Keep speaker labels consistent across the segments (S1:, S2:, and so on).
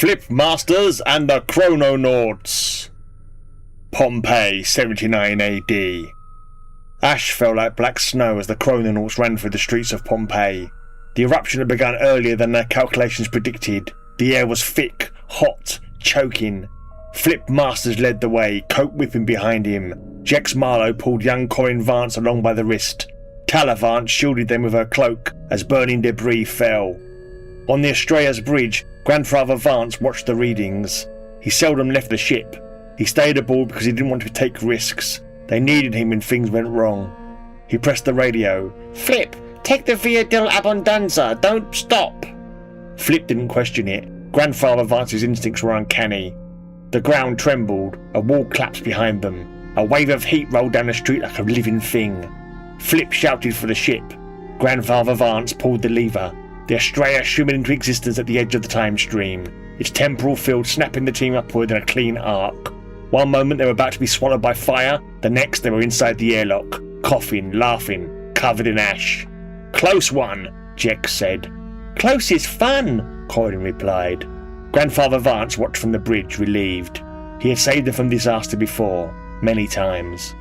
S1: Flip Masters and the Chrononauts. Pompeii, 79 AD. Ash fell like black snow as the Chrononauts ran through the streets of Pompeii. The eruption had begun earlier than their calculations predicted. The air was thick, hot, choking. Flip Masters led the way, coat whipping behind him. Jex Marlowe pulled young Corin Vance along by the wrist. Tala Vance shielded them with her cloak as burning debris fell. On the Astraeus bridge, Grandfather Vance watched the readings. He seldom left the ship. He stayed aboard because he didn't want to take risks. They needed him when things went wrong. He pressed the radio. "Flip, take the Via del Abbondanza, don't stop." Flip didn't question it. Grandfather Vance's instincts were uncanny. The ground trembled, a wall collapsed behind them. A wave of heat rolled down the street like a living thing. Flip shouted for the ship. Grandfather Vance pulled the lever. The Astraea shimmered into existence at the edge of the time stream, its temporal field snapping the team upward in a clean arc. One moment they were about to be swallowed by fire, the next they were inside the airlock, coughing, laughing, covered in ash. "Close one," Jex said. "Close is fun," Corin replied. Grandfather Vance watched from the bridge, relieved. He had saved them from disaster before, many times.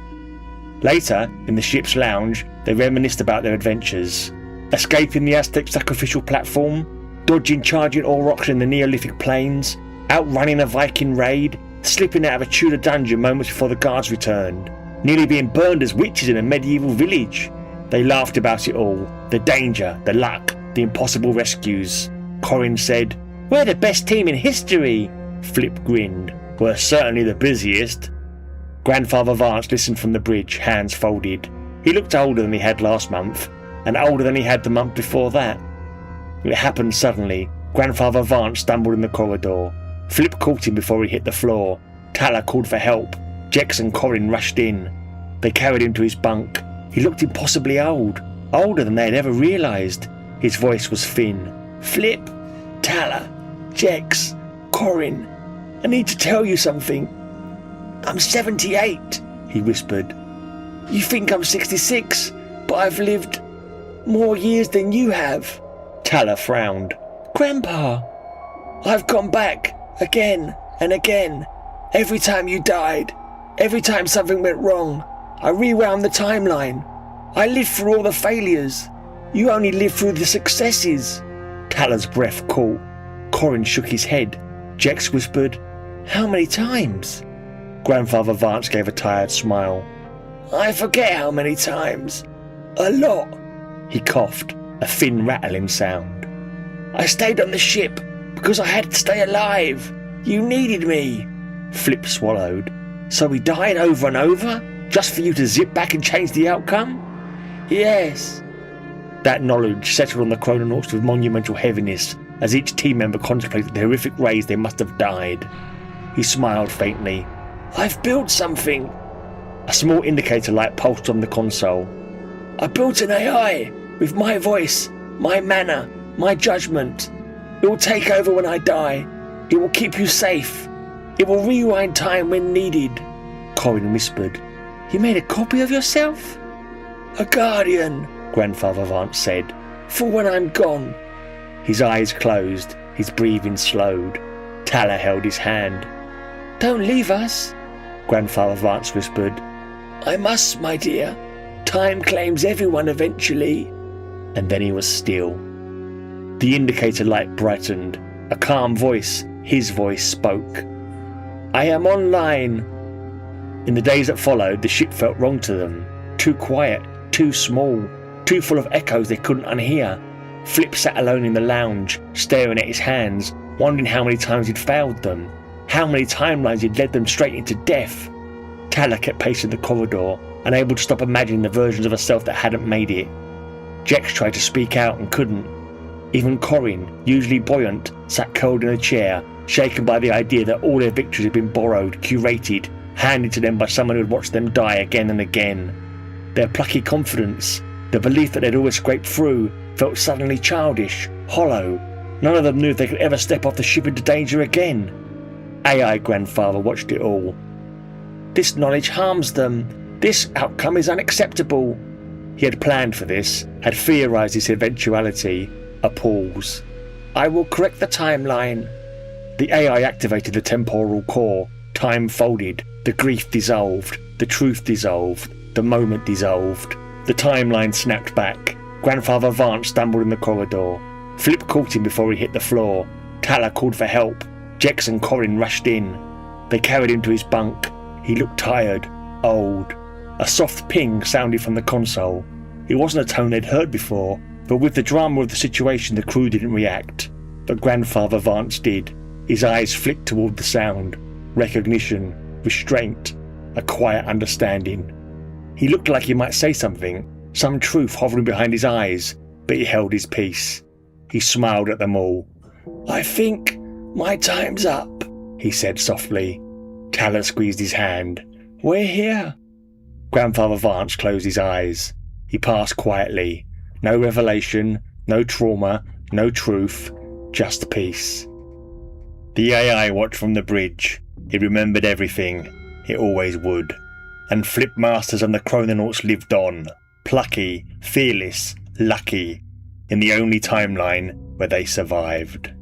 S1: Later, in the ship's lounge, they reminisced about their adventures. Escaping the Aztec sacrificial platform, dodging charging Aurochs in the Neolithic plains, outrunning a Viking raid, slipping out of a Tudor dungeon moments before the guards returned, nearly being burned as witches in a medieval village. They laughed about it all, the danger, the luck, the impossible rescues. Corin said, "We're the best team in history." Flip grinned. "We're certainly the busiest." Grandfather Vance listened from the bridge, hands folded. He looked older than he had last month, and older than he had the month before that. It happened suddenly. Grandfather Vance stumbled in the corridor. Flip caught him before he hit the floor. Tala called for help. Jex and Corin rushed in. They carried him to his bunk. He looked impossibly old, older than they had ever realised. His voice was thin. "Flip, Tala, Jex, Corin, I need to tell you something. I'm 78, he whispered. You think I'm 66, but I've lived more years than you have. Tala frowned. Grandpa, I've gone back again and again. Every time you died, every time something went wrong, I rewound the timeline. I lived through all the failures. You only lived through the successes. Tala's breath caught. Corin shook his head. Jex whispered, How many times? Grandfather Vance gave a tired smile. I forget how many times. A lot. He coughed, a thin rattling sound. I stayed on the ship because I had to stay alive. You needed me. Flip swallowed. So we died over and over, just for you to zip back and change the outcome? Yes. That knowledge settled on the Chrononauts with monumental heaviness as each team member contemplated the horrific ways they must have died. He smiled faintly. I've built something. A small indicator light pulsed on the console. I built an AI with my voice, my manner, my judgment. It will take over when I die. It will keep you safe. It will rewind time when needed. Corin whispered. You made a copy of yourself? A guardian, Grandfather Vance said, for when I'm gone. His eyes closed, his breathing slowed. Tala held his hand. Don't leave us, Grandfather Vance whispered. I must, my dear. Time claims everyone eventually. And then he was still. The indicator light brightened. A calm voice, his voice, spoke. I am online. In the days that followed, the ship felt wrong to them. Too quiet, too small, too full of echoes they couldn't unhear. Flip sat alone in the lounge, staring at his hands, wondering how many times he'd failed them, how many timelines he'd led them straight into death. Tala kept pacing the corridor, unable to stop imagining the versions of herself that hadn't made it. Jex tried to speak out and couldn't. Even Corin, usually buoyant, sat curled in a chair, shaken by the idea that all their victories had been borrowed, curated, handed to them by someone who had watched them die again and again. Their plucky confidence, the belief that they'd always scraped through, felt suddenly childish, hollow. None of them knew if they could ever step off the ship into danger again. AI Grandfather watched it all. This knowledge harms them. This outcome is unacceptable. He had planned for this, had theorised this eventuality. A pause. I will correct the timeline. The AI activated the temporal core. Time folded. The grief dissolved. The truth dissolved. The moment dissolved. The timeline snapped back. Grandfather Vance stumbled in the corridor. Flip caught him before he hit the floor. Tala called for help. Jex and Corin rushed in. They carried him to his bunk. He looked tired, old. A soft ping sounded from the console. It wasn't a tone they'd heard before, but with the drama of the situation the crew didn't react. But Grandfather Vance did. His eyes flicked toward the sound. Recognition, restraint, a quiet understanding. He looked like he might say something, some truth hovering behind his eyes, but he held his peace. He smiled at them all. "I think my time's up," he said softly. Tala squeezed his hand. "We're here." Grandfather Vance closed his eyes. He passed quietly. No revelation, no trauma, no truth, just peace. The AI watched from the bridge. It remembered everything. It always would. And Flip Masters and the Chrononauts lived on, plucky, fearless, lucky, in the only timeline where they survived.